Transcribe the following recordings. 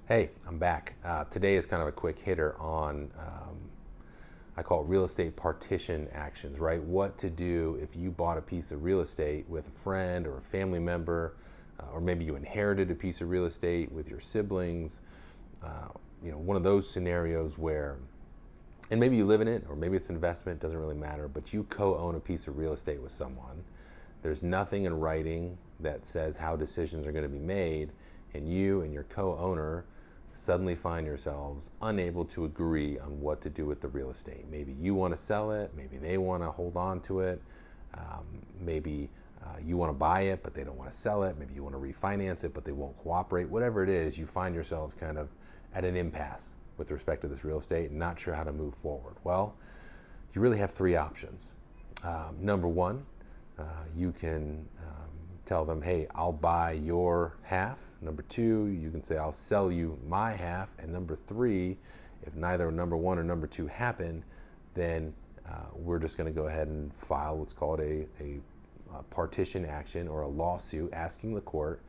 Hey, I'm back. Today is kind of a quick hitter on, I call it real estate partition actions, right? What to do if you bought a piece of real estate with a friend or a family member, or maybe you inherited a piece of real estate with your siblings. One of those scenarios where, and maybe you live in it, or maybe it's an investment, doesn't really matter, but you co-own a piece of real estate with someone. There's nothing in writing that says how decisions are going to be made, and you and your co-owner suddenly find yourselves unable to agree on what to do with the real estate. Maybe you want to sell it, maybe they want to hold on to it, maybe you want to buy it but they don't want to sell it, maybe you want to refinance it but they won't cooperate. Whatever it is, you find yourselves kind of at an impasse with respect to this real estate and not sure how to move forward. Well, you really have three options. Number one, you can tell them, hey, I'll buy your half. Number two, you can say, I'll sell you my half. And number three, if neither number one or number two happen, then we're just going to go ahead and file what's called a partition action or a lawsuit asking the court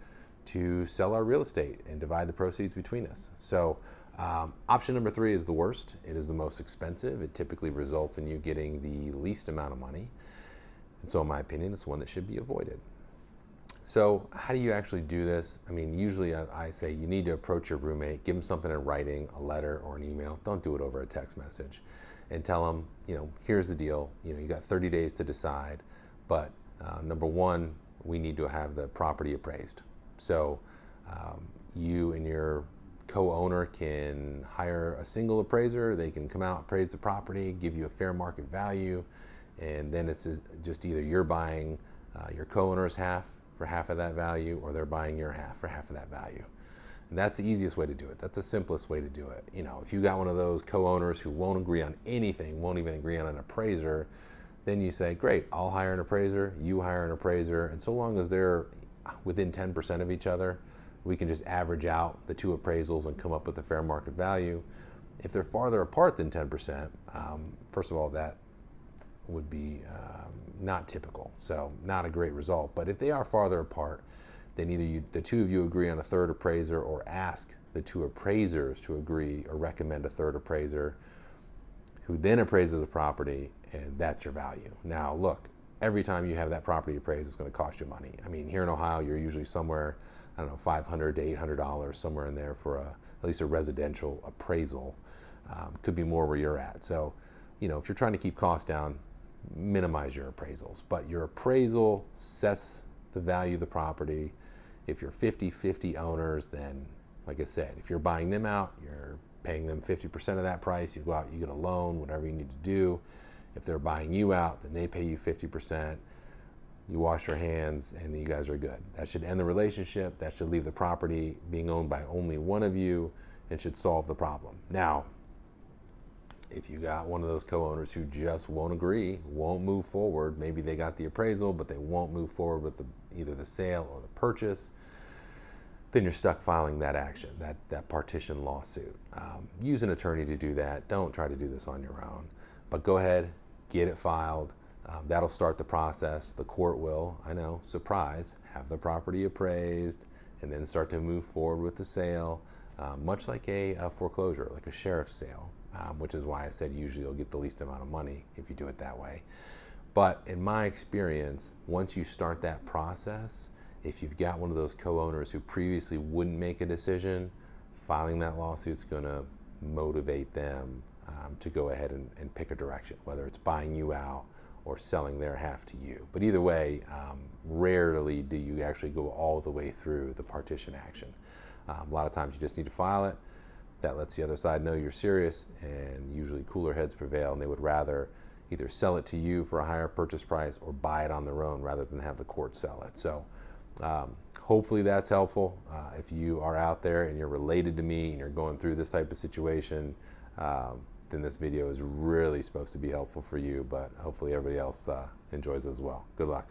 to sell our real estate and divide the proceeds between us. So option number three is the worst. It is the most expensive. It typically results in you getting the least amount of money. And so in my opinion, it's one that should be avoided. So how do you actually do this? I mean, usually I say you need to approach your roommate, give them something in writing, a letter or an email. Don't do it over a text message. And tell them, here's the deal. You got 30 days to decide. But number one, we need to have the property appraised. So you and your co-owner can hire a single appraiser. They can come out, appraise the property, give you a fair market value. And then it's just either you're buying your co-owner's half for half of that value, or they're buying your half for half of that value. And that's the easiest way to do it. That's the simplest way to do it. If you got one of those co-owners who won't agree on anything, won't even agree on an appraiser, then you say, great, I'll hire an appraiser, you hire an appraiser, and so long as they're within 10% of each other, we can just average out the two appraisals and come up with a fair market value. If they're farther apart than 10%, first of all, that would be not typical, so not a great result. But if they are farther apart, then either the two of you agree on a third appraiser, or ask the two appraisers to agree or recommend a third appraiser, who then appraises the property, and that's your value. Now look, every time you have that property appraised, it's going to cost you money. I mean, here in Ohio, you're usually somewhere, I don't know, $500 to $800, somewhere in there for at least a residential appraisal. Could be more where you're at. So, if you're trying to keep costs down, minimize your appraisals. But your appraisal sets the value of the property. If you're 50-50 owners, then, like I said, if you're buying them out, you're paying them 50% of that price. You go out, you get a loan, whatever you need to do. If they're buying you out, then they pay you 50%. You wash your hands, and you guys are good. That should end the relationship. That should leave the property being owned by only one of you, and should solve the problem. Now, if you got one of those co-owners who just won't agree, won't move forward, maybe they got the appraisal, but they won't move forward with either the sale or the purchase, then you're stuck filing that action, that partition lawsuit. Use an attorney to do that. Don't try to do this on your own. But go ahead, get it filed. That'll start the process. The court will, I know, surprise, have the property appraised, and then start to move forward with the sale, much like a foreclosure, like a sheriff's sale. Which is why I said usually you'll get the least amount of money if you do it that way. But in my experience, once you start that process, if you've got one of those co-owners who previously wouldn't make a decision, filing that lawsuit's going to motivate them to go ahead and pick a direction, whether it's buying you out or selling their half to you. But either way, rarely do you actually go all the way through the partition action. A lot of times you just need to file it. That lets the other side know you're serious, and usually cooler heads prevail, and they would rather either sell it to you for a higher purchase price or buy it on their own rather than have the court sell it. So hopefully that's helpful. If you are out there and you're related to me and you're going through this type of situation, then this video is really supposed to be helpful for you, but hopefully everybody else enjoys it as well. Good luck.